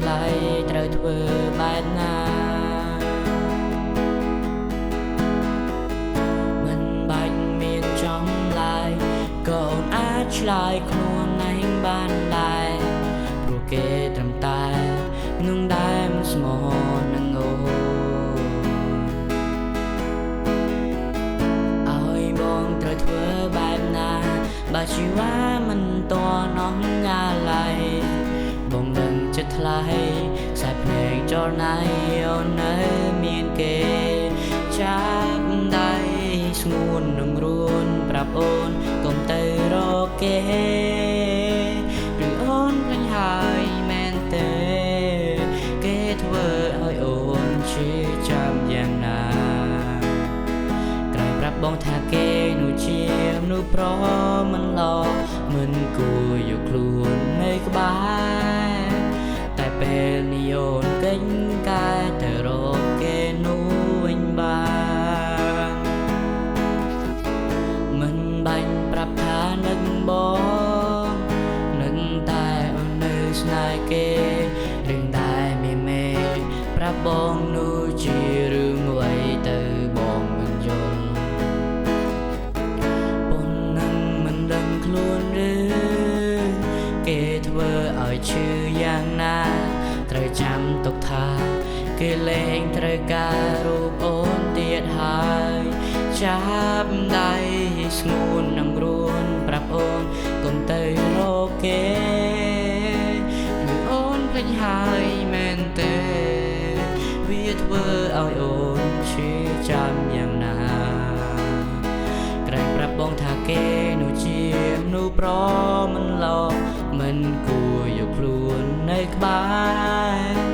ថ្លៃត្រូវធ្វើបែបណាមិនបាច់មានចំឡាយក៏អូនអាចឆ្លើយខ្លួនឯងបានដែរព្រោះគេត្រឹមតែនឹងដែលមិនស្មោះនឹងអូឲ្យបងត្រូវធ្វើបែបណាបើជីវ៉ាមិនតនអស់ងាឡៃបងដឹងចិត្តថ្លៃខ្សែភ្នែកចរណៃអូននៅមានគេចាប់ដៃស្ងួននឹងរួនប្រាប់អូនកុំទៅរកគេឬអូនឃើញហើយមែនទេគេធ្វើឲ្យអូនឈឺចាំយ៉ាងណាក្រែងប្រាប់បងថាគេនោះជាមនុស្សប្រមិនឡមិនគួរយកខ្លួននៅក្បែរតែពេលនេះអូនកិច្ចការទៅរកគេនោះវិញបានមិនបាញ់ប្រាប់ថានឹកបងនឹកតែអូននៅស្នេហ៍គេរឿងដែលមានមេប្រាប់បងនោះជារឿងអ្វីទៅបងមិនយល់ប៉ុននឹងមិនដឹងខ្លួនឬគេធ្វើឲ្យឈឺយ៉ាងណាត្រូវចាំទុកថាគេលែងត្រូវការរូបអូនទៀតហើយចាប់ដៃស្ងួននឹងរួនប្រាប់អូនកុំទៅរកគេឬអូនភ្លេចហើយមែនទេវាធ្វើឲ្យអូនឈឺចាំយ៉ាងណាក្រែងប្រាប់បងថាគេនោះជាមនុស្សប្រមិនឡមិនគួរយកខ្លួននៅក្បែរ